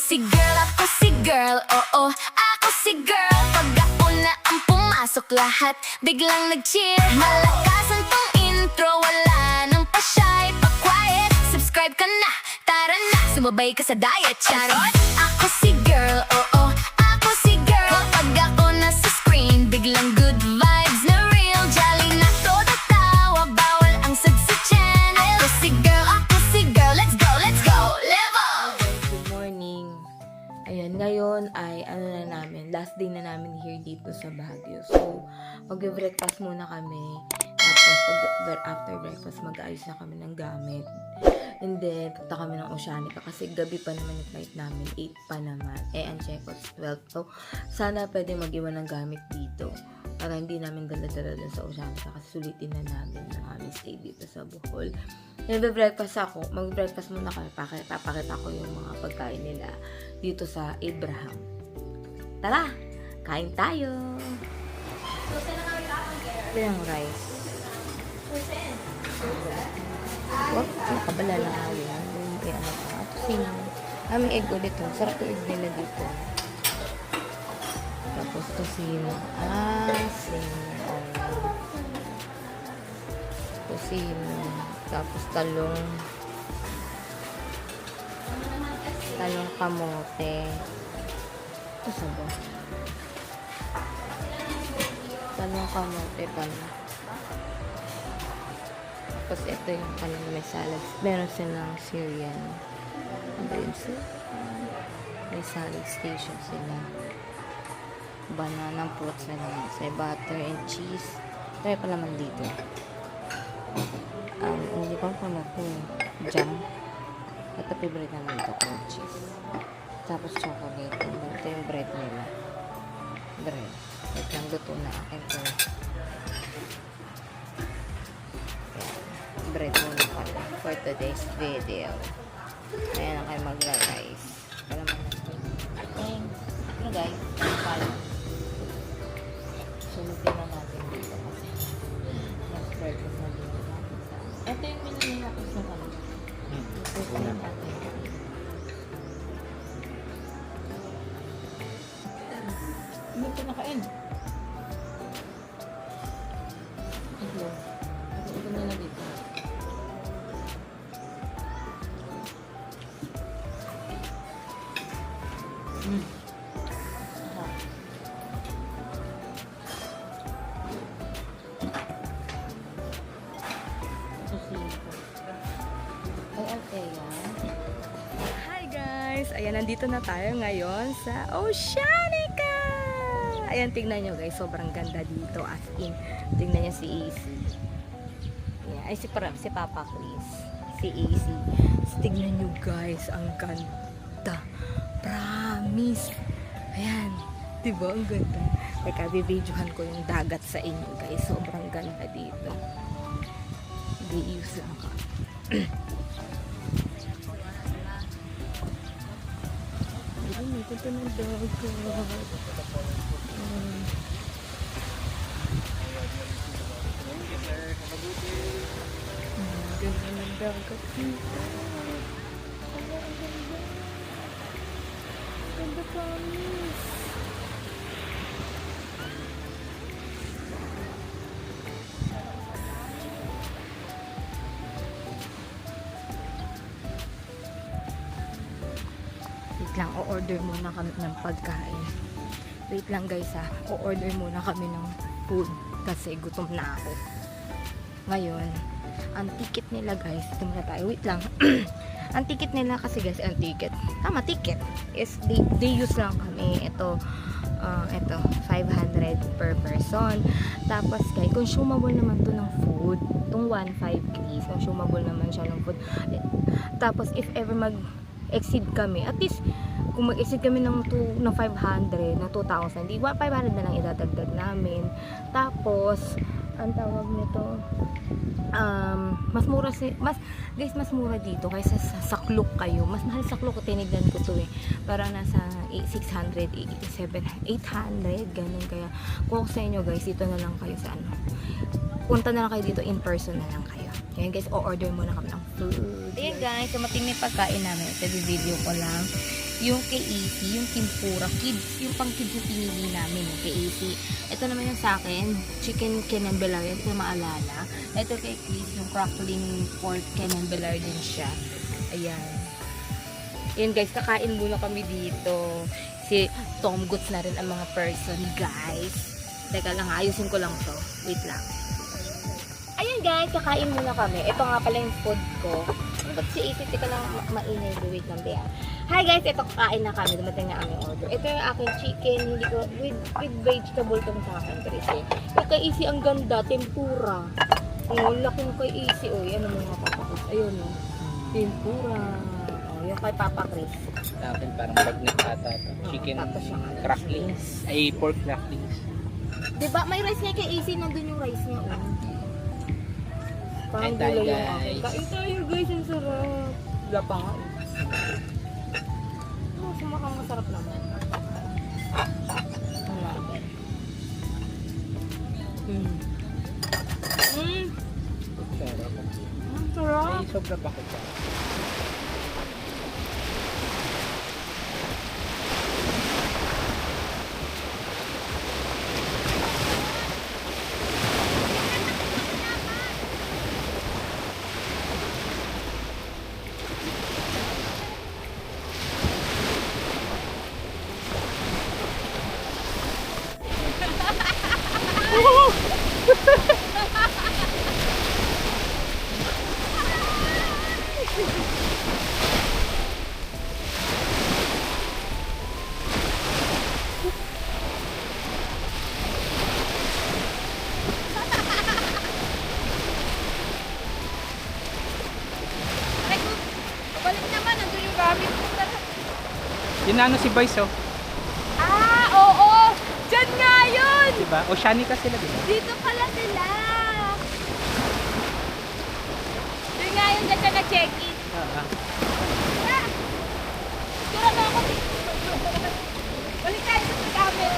ako si girl, oo, ako si girl. Pag ako na ang pumasok lahat, biglang nag-cheer. Malakasan tong intro, wala nang pa-shy, pa-quiet. Subscribe ka na, tara na, sumabay ka sa diet, charot. Ako si girl, oo, ako si girl. Pag ako na sa screen, biglang good vibes na real. Jolly na todo tawa, bawal ang sad sa channel. Ako si girl, let's go, level! Good morning. Ayan, ngayon ay last day na namin here dito sa Baguio. So, mag-breakfast muna kami. Tapos, after breakfast, mag-aayos na kami ng gamit. And then, punta kami ng Oceanica kasi gabi pa naman yung flight namin, 8 pa naman. Ang check-out 12. So, sana pwede mag-iwan ng gamit dito para hindi namin dala-dala dun sa Oceanica kasi sulitin na namin ang aming stay dito sa Bohol. Mag-breakfast muna kami. Papakita ko yung mga pagkain nila dito sa Abraham. Tara! Kain tayo! Ito yung rice. Wag, nakabala lang ako yan. May egg ulit to. Sarap yung egg nila dito. Tapos tosino. Tosino. Tapos talong kamote. Ito sabo. Talong kamote pala. Tapos ito yung kanilang may salad. Meron silang Syrian. May salad station sila. Banana fruits na naman. May butter and cheese. Try pa naman dito. Hindi ko pa jam. Ito favorite naman ito cream cheese. Tapos chocolate. Ito yung bread nila. Bread. Ito lang luto na akin to. Bread muna pala for today's video. Ayan na kayo mag-rice. Para naman na guys, pala. Sulutin na natin dito kasi nag-breakfast na dito natin sa... Ito yung minili ako sa kanila. Ito na natin. Hindi ko nakain. Ito na dito. Hi guys! Ayan, nandito na tayo ngayon sa Oceanica! Ayan, tingnan nyo guys, sobrang ganda dito. As in, tingnan nyo si AC. Ayan, ay, si Papa Chris. Si AC. Tingnan nyo guys, ang ganda. Promise! Ayan, diba? Ang ganda. Teka, bibidyohan ko yung dagat sa inyo guys. Sobrang ganda dito. Di-use lang ka. May punta ng dagat. Ganda ng dagat dito. Ganda promise. Wait lang, o-order muna kami ng pagkain. Wait lang guys o-order muna kami ng food kasi gutom na ako. Ngayon, ang ticket nila guys, ito muna tayo, wait lang. Ang ticket nila kasi guys, ticket is they use lang kami. Ito 500 per person. Tapos guys, consumable naman to ng food. Itong 1.5 please, consumable naman siya ng food. Tapos if ever exceed kami, at least kung mag-exceed kami ng 500, ng 2,000, di 500 na lang idadagdag namin. Tapos ang tawag nito, mas mura mas mura dito kaysa sa Saklok kayo. Mas mahal sa Saklok, tinignan ko to para nasa 600, 700, 800 ganun. Kaya kung sa inyo guys, dito na lang kayo sa punta na lang kayo dito, in person na lang kayo. Ayan guys, o-order muna kami ng food. Ayan guys, dumating na yung pagkain namin. Ito, video ko lang. yung kay AC, yung tempura, kids, yung pang kids yung pinili namin, yung kay AC. Ito naman yung sa akin, chicken canembellar, yan ko maalala. Ito kay Chris, yung crackling pork canembellar din siya. Ayan. Yan guys, kakain muna kami dito. Si Tom Goods na rin ang mga person, guys. Teka lang, ayusin ko lang to. Wait lang. Ayan guys, kakain muna kami. Ito nga pala yung food ko. Ano ba't si AC? Teka lang, maingay. Wait lang, Bea. Hi guys, ito kakain na kami. Dumating na aming order. Ito yung aking chicken. Hindi ko, with vegetable to sa akin, Chris. Yung kay AC, ang ganda. Tempura. Oh, laki mo kay AC. Oh, yan ang mga papakos. Ayun, oh. Tempura. Oh, yung kay Papa Chris. Sa akin parang bagnet ata. Chicken Tapos yung ano, cracklings. Ay, pork cracklings. Diba, may rice nga kay AC. Nandun yung rice niya, oh. Parang Kain tayo, gulay yung akin. guys. Kain tayo, guys. Ang sarap. Wala pa nga, eh. Oh, sumakang masarap naman. Wala. Sarap. Ang sarap. Ay, sobra pa ko pa. Balik naman, nandun yung gamit ko. Yun na ano si Boyce, oh. Ah, oo! Diyan nga yun! Diba? Oceanica sila, diba? Dito pala sila! Doon nga yun, dyan siya nag-check-in. Ah. Ah! Tura na ako dito. Balik tayo sa gamit.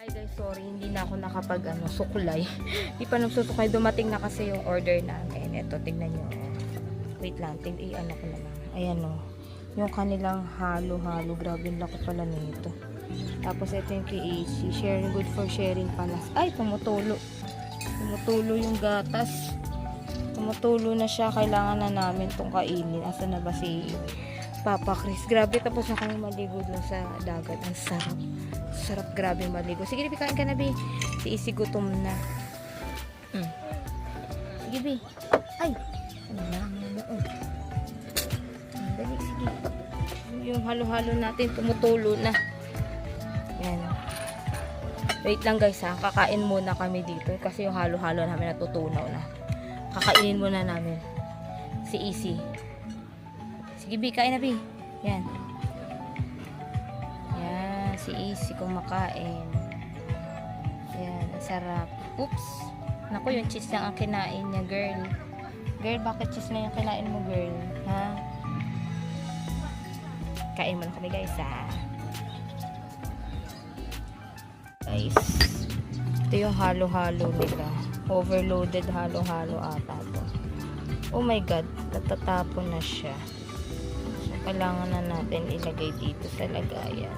Ay guys, sorry, hindi na ako nakapag suklay. Hindi pa nagsusuklay. Dumating na kasi yung order namin. Ito, tignan nyo. Wait lang, ano ko na lang. Ayan o. Yung kanilang halo-halo. Grabe yung laki pala nito. Tapos ito yung KAC. Sharing, good for sharing pala. Ay, tumutulo. Tumutulo yung gatas. Tumutulo na siya. Kailangan na namin itong kainin. Asa na ba si Papa Chris? Grabe, tapos na kami maligo dun sa dagat. Ang sarap. Sarap, grabe maligo. Sige, Bi, kain ka na, Bi. Si Isi gutom na. Sige, Bi. Ay! Dali, sige. Yung halo-halo natin, tumutulo na. Yan. Wait lang guys ha. Kakain muna kami dito. Kasi yung halo-halo namin natutunaw na. Kakainin muna namin. Si Isi. Sige, Bi. Kain na, Bi. Yan. Si Isi kumakain. Ayan, ang sarap. Oops! Naku, yung cheese lang ang kinain niya, girl. Girl, bakit cheese na yung kinain mo, girl? Ha? Kain mo na kami, guys, ha? Guys, ito yung halo-halo nila. Overloaded halo-halo ata to. Oh my God, natatapon na siya. So, kailangan na natin ilagay dito sa lagayan.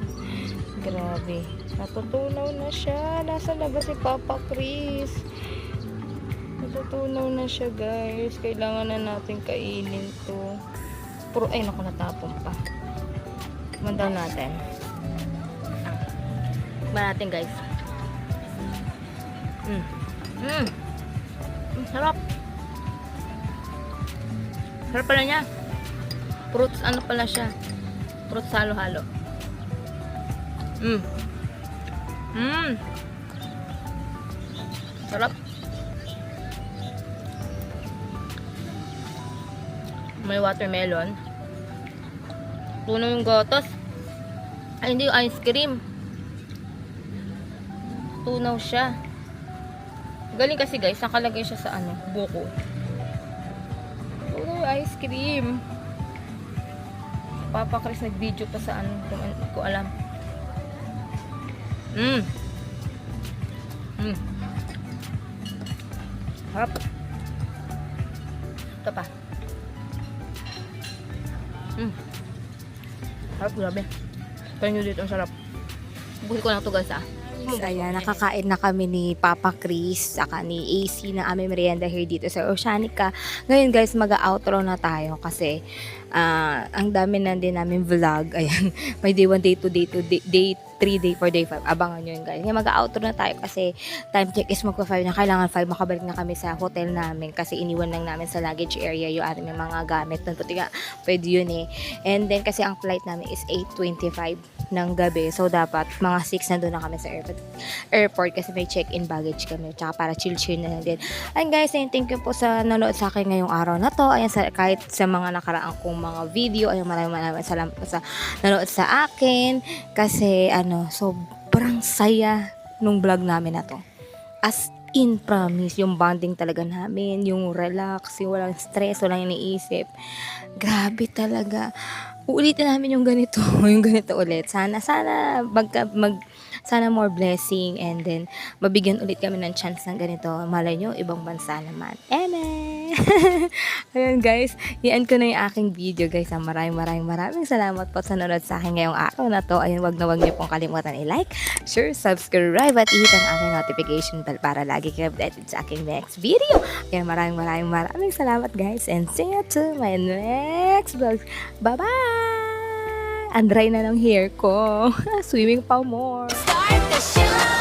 Grabe. Natutunaw na siya. Nasa labas si Papa Chris. Natutunaw na siya, guys. Kailangan na natin kainin to. Puro, ay, naku, natapon pa. Mandaw natin. Tikman natin, guys. Sarap. Sarap pala niya. Fruits, ano pala siya? Fruits halo-halo. Sarap. May watermelon. Tunaw yung gatas. Ay, hindi yung ice cream. Tunaw siya. Galing kasi guys, nakalagay siya sa buko. Tunaw yung ice cream. Papa Chris nag-video pa sa kung ko alam. Harap. Ito pa. Harap, grabe. Kaya nyo dito, ang sarap. Buhay ko lang ito guys Ayan, nakakain na kami ni Papa Chris saka ni AC na aming merienda here dito sa Oceanica. Ngayon guys, mag-outro na tayo kasi ang dami na din namin vlog. Ayan, may day 1, day 2, day 2, day 3, day 4, day 5. Abangan nyo yun guys. Ngayon, mag-outro na tayo kasi time check is magpa-5 na. Kailangan 5 makabalik na kami sa hotel namin kasi iniwan lang namin sa luggage area yung aming mga gamit. Pwede yun eh. And then kasi ang flight namin is 8:25 ng gabi. So, dapat mga 6 na doon na kami sa airport kasi may check-in baggage kami. Tsaka para chill-chill na lang din. And guys, thank you po sa nanood sa akin ngayong araw na to. Ayan, kahit sa mga nakaraang kong mga video. Ayan, maraming salamat po sa nanood sa akin. Kasi, sobrang saya nung vlog namin na to. As in, promise, yung bonding talaga namin, yung relax, yung walang stress, walang iniisip. Grabe talaga. Uulitin namin yung ganito ulit. Sana more blessing and then mabigyan ulit kami ng chance ng ganito. Malay nyo, ibang bansa naman. Ayun guys, i-end ko na yung aking video guys. Maraming salamat po sa nanonood sa akin ngayong araw na to. Ayun, wag niyo pong kalimutan i-like, share, subscribe at hit ang aking notification bell para lagi kayo updated sa aking next video. Ayun, maraming salamat guys and see you to my next vlog. Bye-bye! Andray na ng hair ko. Swimming pa more. Start the show.